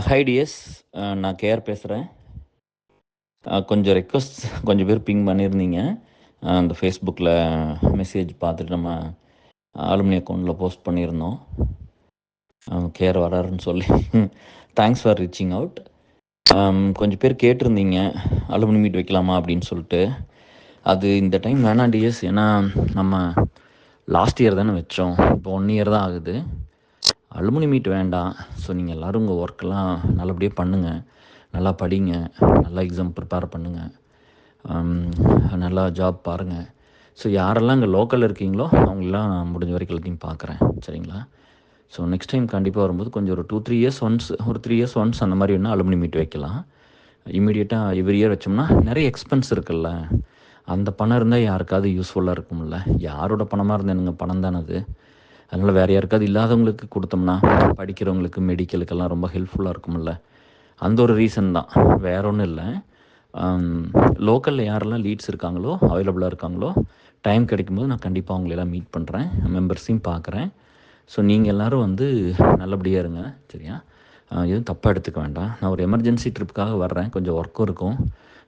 High tears, நான் KR பேசுகிறேன். கொஞ்சம் ரெக்வஸ்ட் கொஞ்சம் பேர் பிங் பண்ணியிருந்தீங்க. அந்த ஃபேஸ்புக்கில் மெசேஜ் பார்த்துட்டு நம்ம அலுமினி அக்கௌண்ட்டில் போஸ்ட் பண்ணியிருந்தோம். கேஆர் வராருன்னு சொல்லி தேங்க்ஸ் ஃபார் ரீச்சிங் அவுட். கொஞ்சம் பேர் கேட்டிருந்தீங்க அலுமினி மீட் வைக்கலாமா அப்படின்னு சொல்லிட்டு. அது இந்த டைம் வேணாம் டிஎஸ், ஏன்னா நம்ம லாஸ்ட் இயர் தானே வச்சோம், இப்போ 1 இயர் தான் ஆகுது. அலுமினி மீட் வேண்டாம். ஸோ நீங்கள் எல்லோரும் உங்கள் ஒர்க்கெல்லாம் நல்லபடியாக பண்ணுங்கள், நல்லா படிங்க, நல்லா எக்ஸாம் ப்ரிப்பேர் பண்ணுங்கள், நல்லா ஜாப் பாருங்கள். ஸோ யாரெல்லாம் இங்கே லோக்கலில் இருக்கீங்களோ அவங்களெலாம் நான் முடிஞ்ச வரைக்கும் எல்லாத்தையும் பார்க்குறேன், சரிங்களா? ஸோ நெக்ஸ்ட் டைம் கண்டிப்பாக வரும்போது கொஞ்சம் ஒரு 2-3 இயர்ஸ் ஒன்ஸ், ஒரு 3 இயர்ஸ் ஒன்ஸ் அந்த மாதிரி வேணால் அலுமினி மீட் வைக்கலாம். இமீடியட்டாக எவ்ரி இயர் வச்சோம்னா நிறைய எக்ஸ்பென்ஸ் இருக்குல்ல, அந்த பணம் இருந்தால் யாருக்காவது யூஸ்ஃபுல்லாக இருக்கும்ல. யாரோட பணமாக இருந்தால் எனக்கு பணம் தானே அது. அதனால் வேறு யாருக்காவது இல்லாதவங்களுக்கு கொடுத்தோம்னா படிக்கிறவங்களுக்கு மெடிக்கலுக்கெல்லாம் ரொம்ப ஹெல்ப்ஃபுல்லாக இருக்கும்ல. அந்த ஒரு ரீசன் தான், வேற ஒன்றும் இல்லை. லோக்கலில் யாரெல்லாம் லீட்ஸ் இருக்காங்களோ, அவைலபிளாக இருக்காங்களோ, டைம் கிடைக்கும்போது நான் கண்டிப்பாக அவங்களெல்லாம் மீட் பண்ணுறேன், மெம்பர்ஸையும் பார்க்குறேன். ஸோ நீங்கள் எல்லோரும் வந்து நல்லபடியாக இருங்க, சரியா? எதுவும் தப்பாக எடுத்துக்க வேண்டாம். நான் ஒரு எமர்ஜென்சி ட்ரிப்புக்காக வர்றேன், கொஞ்சம் ஒர்க்கும் இருக்கும்,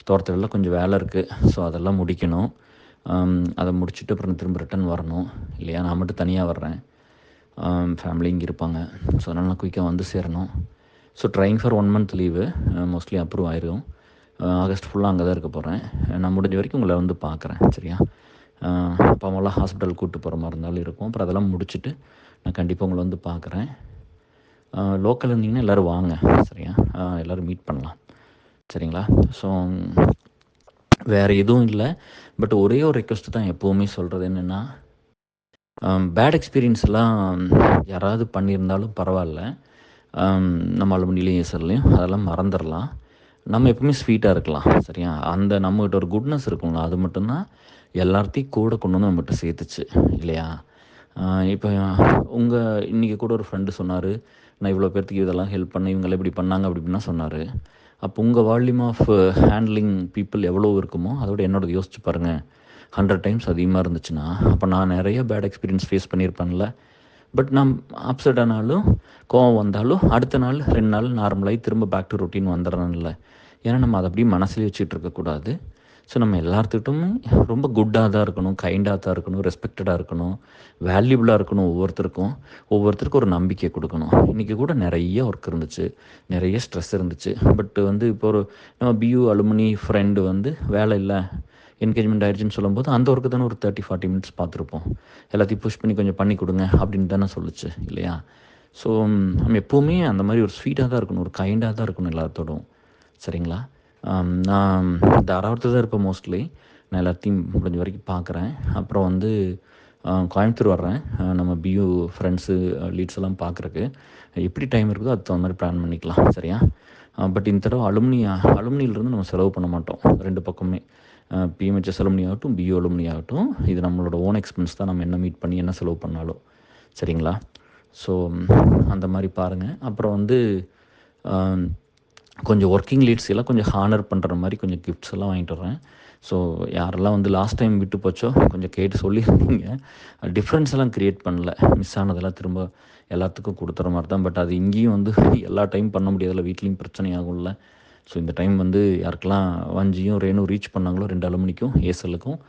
தோட்டத்துலலாம் கொஞ்சம் வேலை இருக்குது. ஸோ அதெல்லாம் முடிக்கணும். அதை முடிச்சுட்டு அப்புறம் திரும்ப ரிட்டன் வரணும் இல்லையா? நான் மட்டும் தனியாக வர்றேன், ஃபேமிலி இங்கே இருப்பாங்க. ஸோ அதனால் நான் குயிக்காக வந்து சேரணும். So trying for 1 month leave mostly approve ஆயிரும். ஆகஸ்ட் ஃபுல்லாக அங்கே தான் இருக்க போகிறேன். நான் முடிஞ்ச வரைக்கும் உங்களை வந்து பார்க்குறேன், சரியா? அப்பா அம்மாலாம் ஹாஸ்பிட்டல் கூப்பிட்டு போகிற மாதிரி இருந்தாலும் இருக்கும். அப்புறம் அதெல்லாம் முடிச்சுட்டு நான் கண்டிப்பாக உங்களை வந்து பார்க்குறேன். லோக்கல் இருந்தீங்கன்னா எல்லோரும் வாங்க, சரியா? எல்லோரும் மீட் பண்ணலாம், சரிங்களா? ஸோ வேறு எதுவும் இல்லை. பட் ஒரே ஒரு ரெக்வஸ்ட்டு தான் எப்போவுமே சொல்கிறது என்னென்னா, பேட் எக்ஸ்பீரியன்ஸ்லாம் யாராவது பண்ணியிருந்தாலும் பரவாயில்ல, நம்ம அலுமினிலையும் ஏசர்லையும் அதெல்லாம் மறந்துடலாம். நம்ம எப்பவுமே ஸ்வீட்டாக இருக்கலாம், சரியா? அந்த நம்மகிட்ட ஒரு குட்னஸ் இருக்குங்களா, அது மட்டும்தான் எல்லாத்தையும் கூட கொண்டு வந்து நம்மகிட்ட சேர்த்துச்சு, இல்லையா? இப்போ இன்றைக்கி கூட ஒரு ஃப்ரெண்டு சொன்னார், நான் இவ்வளோ பேர்த்துக்கு இதெல்லாம் ஹெல்ப் பண்ணேன், இவங்களாம் இப்படி பண்ணாங்க அப்படி இப்படின்னா சொன்னார். அப்போ உங்கள் வால்யூம் ஆஃப் ஹேண்ட்லிங் பீப்புள் எவ்வளோ இருக்குமோ அதோட என்னோடது யோசிச்சு பாருங்கள். 100 டைம்ஸ் அதிகமாக இருந்துச்சுன்னா அப்போ நான் நிறைய பேட் எக்ஸ்பீரியன்ஸ் ஃபேஸ் பண்ணியிருப்பேன்ல. பட் நான் அப்செட் ஆனாலும், கோவம் வந்தாலும் அடுத்த நாள் 2 நாள் நார்மலாகி திரும்ப பேக் டு ரொட்டீன் வந்துடுறேன்ல. ஏன்னா நம்ம அதை அப்படியே மனசுலேயே வச்சுட்டு இருக்கக்கூடாது. ஸோ நம்ம எல்லாத்துக்கிட்டுமே ரொம்ப குட்டாக தான் இருக்கணும், கைண்டாக தான் இருக்கணும், ரெஸ்பெக்டடாக இருக்கணும், வேல்யூபிளாக இருக்கணும். ஒவ்வொருத்தருக்கும் ஒரு நம்பிக்கை கொடுக்கணும். இன்றைக்கி கூட நிறைய ஒர்க் இருந்துச்சு, நிறைய ஸ்ட்ரெஸ் இருந்துச்சு. பட் வந்து இப்போ ஒரு நம்ம பியூ அலுமினி ஃப்ரெண்டு வந்து வேலை இல்லை, என்கேஜ்மெண்ட் ஆயிடுச்சுன்னு சொல்லும்போது அந்த ஒர்க்கு தானே ஒரு 30-40 மினிட்ஸ் பார்த்துருப்போம். எல்லாத்தையும் புஷ் பண்ணி கொஞ்சம் பண்ணி கொடுங்க அப்படின்னு தானே சொல்லுச்சு, இல்லையா? ஸோ நம்ம எப்போவுமே அந்த மாதிரி ஒரு ஸ்வீட்டாக தான் இருக்கணும், ஒரு கைண்டாக தான் இருக்கணும் எல்லாத்தோடும், சரிங்களா? நான் தாராவரத்தில் தான் இருப்பேன் மோஸ்ட்லி. நான் எல்லாத்தையும் முடிஞ்ச வரைக்கும் பார்க்குறேன். அப்புறம் வந்து கோயம்புத்தூர் வர்றேன், நம்ம பியூ ஃப்ரெண்ட்ஸு லீட்ஸ் எல்லாம் பார்க்குறக்கு. எப்படி டைம் இருக்குதோ அதுக்கு தகுந்த மாதிரி பிளான் பண்ணிக்கலாம், சரியா? பட் இந்த தடவை அலுமினியிலிருந்து நம்ம செலவு பண்ண மாட்டோம், 2 பக்கமே. பிஎம்ஹெச்எஸ் அலுமினி ஆகட்டும், பியூ அலுமினி ஆகட்டும், இது நம்மளோட ஓன் எக்ஸ்பென்ஸ் தான், நம்ம என்ன மீட் பண்ணி என்ன செலவு பண்ணாலும், சரிங்களா? ஸோ அந்த மாதிரி பாருங்கள். அப்புறம் வந்து கொஞ்சம் ஒர்க்கிங் லீட்ஸ் எல்லாம் கொஞ்சம் ஹானர் பண்ணுற மாதிரி கொஞ்சம் கிஃப்ட்ஸ் எல்லாம் வாங்கிட்டு வரேன். ஸோ யாரெல்லாம் வந்து லாஸ்ட் டைம் விட்டு போச்சோ கொஞ்சம் கேட்டு சொல்லியிருந்தீங்க. டிஃப்ரென்ஸ் எல்லாம் க்ரியேட் பண்ணல, மிஸ் ஆனதெல்லாம் திரும்ப எல்லாத்துக்கும் கொடுத்துற மாதிரி தான். பட் அது இங்கேயும் வந்து எல்லா டைம் பண்ண முடியாதுல்ல, வீட்லேயும் பிரச்சனை ஆகும்ல. ஸோ இந்த டைம் வந்து யாருக்கெல்லாம் வஞ்சியும் ரேணும் ரீச் பண்ணாங்களோ 2 அலுமினிக்கும் ஏசலுக்கும்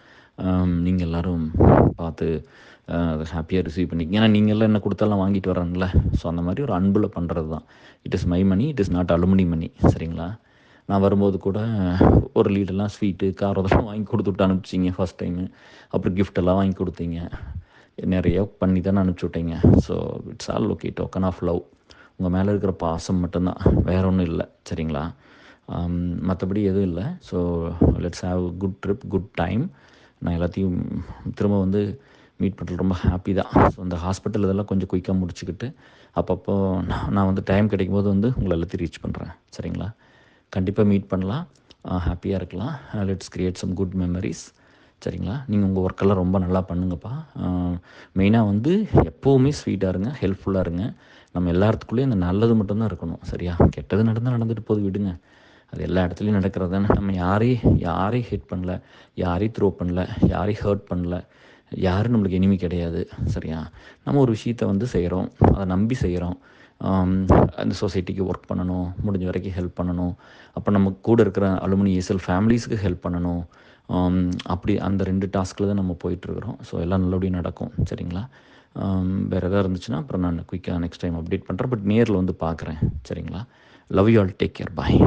நீங்கள் எல்லோரும் பார்த்து அதை ஹாப்பியாக ரிசீவ் பண்ணிக்கிங்க. ஏன்னா நீங்கள் எல்லாம் என்ன கொடுத்தாலாம் வாங்கிட்டு வரேன்ல. ஸோ அந்த மாதிரி ஒரு அன்பில் பண்ணுறது தான். It is my money, it is not alumni money, சரிங்களா? நான் வரும்போது கூட ஒரு லீடெல்லாம் ஸ்வீட்டு காரம் அதெல்லாம் வாங்கி கொடுத்துட்டு அனுப்பிச்சிங்க ஃபஸ்ட் டைமு. அப்புறம் கிஃப்டெல்லாம் வாங்கி கொடுத்தீங்க, நிறைய பண்ணி தானே அனுப்பிச்சி விட்டீங்க. So it's all okay, token of love. உங்கள் மேலே இருக்கிற பாசம் மட்டும்தான், வேறு ஒன்றும் இல்லை, சரிங்களா? மற்றபடி எதுவும் இல்லை. So let's have good trip, good time. நான் எல்லாத்தையும் திரும்ப வந்து மீட் பண்ணுறது ரொம்ப ஹாப்பி தான். ஸோ அந்த ஹாஸ்பிட்டல் இதெல்லாம் கொஞ்சம் குயிக்காக முடிச்சுக்கிட்டு அப்பப்போ நான் வந்து டைம் கிடைக்கும்போது வந்து உங்களை எல்லாத்தையும் ரீச் பண்ணுறேன், சரிங்களா? கண்டிப்பாக மீட் பண்ணலாம், ஹாப்பியாக இருக்கலாம். Let's create some good memories, சரிங்களா? நீங்கள் உங்கள் ஒர்க்கெல்லாம் ரொம்ப நல்லா பண்ணுங்கப்பா. மெயினாக வந்து எப்போவுமே ஸ்வீட்டாக இருங்க, ஹெல்ப்ஃபுல்லாக இருங்க. நம்ம எல்லாத்துக்குள்ளேயும் அந்த நல்லது மட்டும்தான் இருக்கணும், சரியா? கெட்டது நடந்துட்டு போது விடுங்க, அது எல்லா இடத்துலையும் நடக்கிறது தானே. நம்ம யாரையும் ஹிட் பண்ணல, யாரையும் த்ரோ பண்ணல, யாரையும் ஹர்ட் பண்ணல, யாரும் நம்மளுக்கு எனிமி கிடையாது, சரியா? நம்ம ஒரு விஷயத்தை வந்து செய்கிறோம், அதை நம்பி செய்கிறோம். அந்த சொசைட்டிக்கு ஒர்க் பண்ணணும், முடிஞ்ச வரைக்கும் ஹெல்ப் பண்ணணும். அப்போ நம்ம கூட இருக்கிற அலுமினி ESL ஃபேமிலிஸுக்கு ஹெல்ப் பண்ணணும். அப்படி அந்த 2 டாஸ்கில் தான் நம்ம போயிட்டுருக்குறோம். ஸோ எல்லாம் நல்லபடியாக நடக்கும். சரிங்களா? வேறு எதாவது இருந்துச்சுன்னா அப்புறம் நான் குயிக்காக நெக்ஸ்ட் டைம் அப்டேட் பண்ணுறேன். பட் நேரில் வந்து பார்க்குறேன். சரிங்களா? Love you all. Take care. Bye.